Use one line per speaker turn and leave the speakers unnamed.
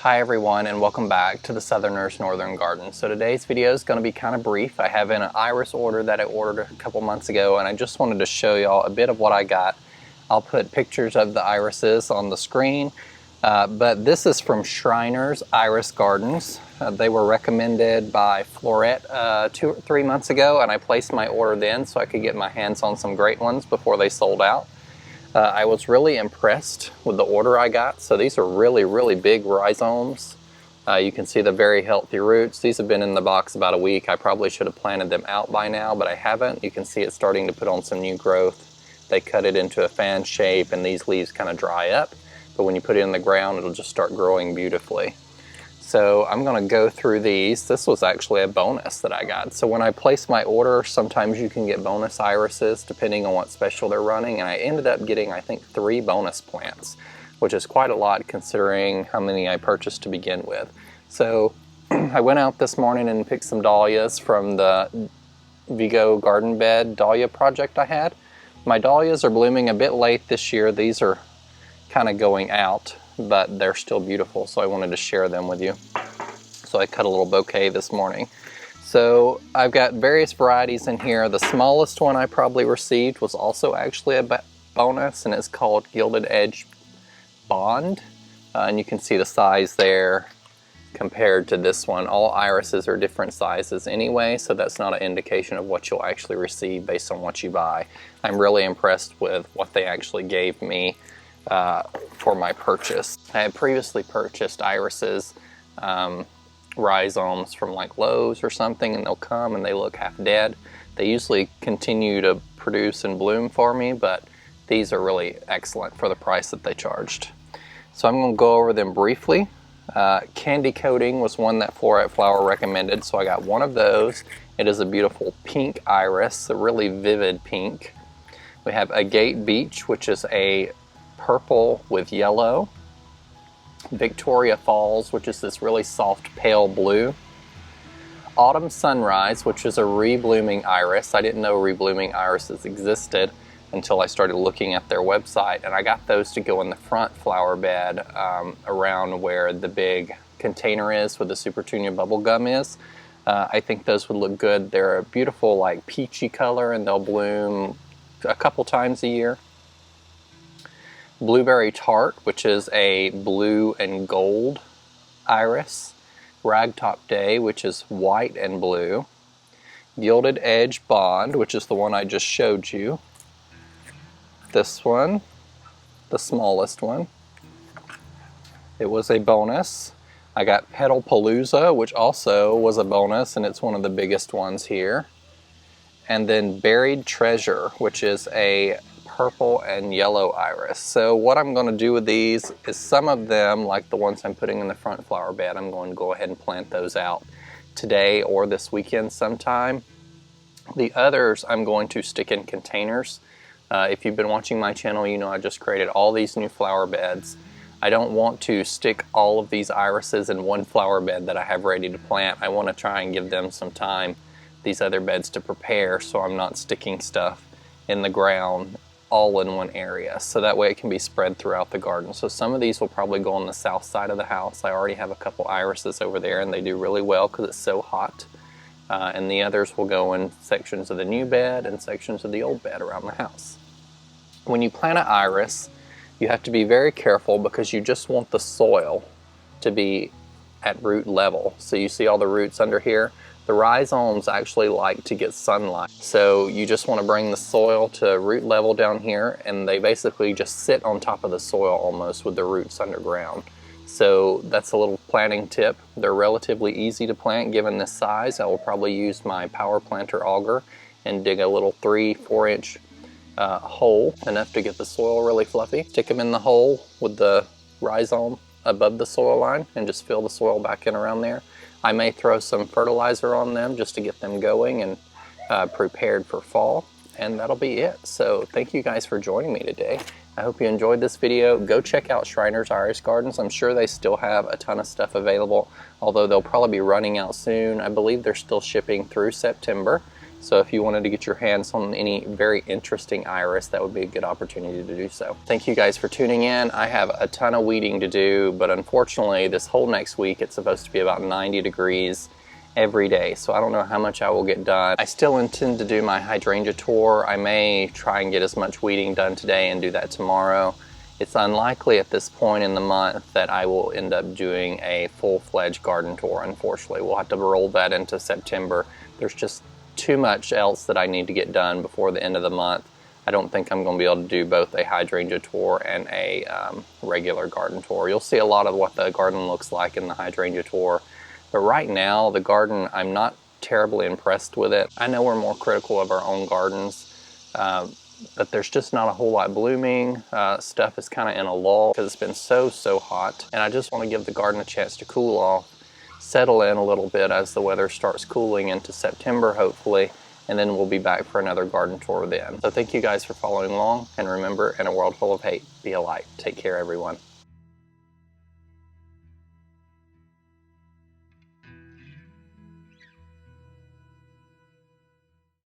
Hi everyone, and welcome back to the Southerner's Northern Garden. So today's video is going to be kind of brief. I have in an iris order that I ordered a couple months ago, and I just wanted to show y'all a bit of what I got. I'll put pictures of the irises on the screen, but this is from Schreiner's Iris Gardens. They were recommended by Florette 2 or 3 months ago, and I placed my order then so I could get my hands on some great ones before they sold out. I was really impressed with the order I got. So these are really big rhizomes. You can see the very healthy roots. These have been in the box about a week. I probably should have planted them out by now, but I haven't. You can see it's starting to put on some new growth. They cut it into a fan shape and these leaves kind of dry up. But when you put it in the ground, it'll just start growing beautifully. So I'm going to go through these. This was actually a bonus that I got. So when I place my order, sometimes you can get bonus irises depending on what special they're running. And I ended up getting, I think, 3 bonus plants, which is quite a lot considering how many I purchased to begin with. So I went out this morning and picked some dahlias from the Vigo garden bed dahlia project I had. My dahlias are blooming a bit late this year. These are kind of going out, but they're still beautiful, so I wanted to share them with you. So I cut a little bouquet this morning. So I've got various varieties in here. The smallest one I probably received was also actually a bonus, and it's called Gilded Edge Bond. And you can see the size there compared to this one. All irises are different sizes anyway, so that's not an indication of what you'll actually receive based on what you buy. I'm really impressed with what they actually gave me for my purchase. I had previously purchased irises, rhizomes from like Lowe's or something, and they'll come and they look half dead. They usually continue to produce and bloom for me, but these are really excellent for the price that they charged. So I'm going to go over them briefly. Candy coating was one that Florette Flower recommended, so I got one of those. It is a beautiful pink iris, a really vivid pink. We have Agate Beach, which is a purple with yellow. Victoria Falls, which is this really soft pale blue. Autumn Sunrise, which is a reblooming iris. I didn't know reblooming irises existed until I started looking at their website, and I got those to go in the front flower bed around where the big container is where the Super Tunia bubble gum is. I think those would look good. They're a beautiful like peachy color, and they'll bloom a couple times a year. Blueberry Tart, which is a blue and gold iris. Ragtop Day, which is white and blue. Gilded Edge Bond, which is the one I just showed you. This one, the smallest one. It was a bonus. I got Petalpalooza, which also was a bonus, and it's one of the biggest ones here. And then Buried Treasure, which is a purple and yellow iris. So what I'm going to do with these is some of them, like the ones I'm putting in the front flower bed, I'm going to go ahead and plant those out today or this weekend sometime. The others I'm going to stick in containers. If you've been watching my channel, you know I just created all these new flower beds. I don't want to stick all of these irises in one flower bed that I have ready to plant. I want to try and give them some time, these other beds, to prepare, so I'm not sticking stuff in the ground all in one area, so that way it can be spread throughout the garden. So some of these will probably go on the south side of the house. I already have a couple irises over there, and they do really well because it's so hot. And the others will go in sections of the new bed and sections of the old bed around the house. When you plant an iris, you have to be very careful because you just want the soil to be at root level. So you see all the roots under here? The rhizomes actually like to get sunlight. So you just want to bring the soil to root level down here, and they basically just sit on top of the soil almost with the roots underground. So that's a little planting tip. They're relatively easy to plant given this size. I will probably use my power planter auger and dig a little 3-4 inch hole, enough to get the soil really fluffy. Stick them in the hole with the rhizome above the soil line and just fill the soil back in around there. I may throw some fertilizer on them just to get them going and prepared for fall, and that'll be it. So thank you guys for joining me today. I hope you enjoyed this video. Go check out Schreiner's Iris Gardens. I'm sure they still have a ton of stuff available, although they'll probably be running out soon. I believe they're still shipping through September. So if you wanted to get your hands on any very interesting iris, that would be a good opportunity to do so. Thank you guys for tuning in. I have a ton of weeding to do, but unfortunately this whole next week it's supposed to be about 90 degrees every day, so I don't know how much I will get done. I still intend to do my hydrangea tour. I may try and get as much weeding done today and do that tomorrow. It's unlikely at this point in the month that I will end up doing a full-fledged garden tour, unfortunately. We'll have to roll that into September. There's just too much else that I need to get done before the end of the month. I don't think I'm going to be able to do both a hydrangea tour and a regular garden tour. You'll see a lot of what the garden looks like in the hydrangea tour, but right now the garden, I'm not terribly impressed with it. I know we're more critical of our own gardens, but there's just not a whole lot blooming. Stuff is kind of in a lull because it's been so hot, and I just want to give the garden a chance to cool off, settle in a little bit as the weather starts cooling into September hopefully, and then we'll be back for another garden tour then. So thank you guys for following along, and remember, in a world full of hate, be a light. Take care everyone.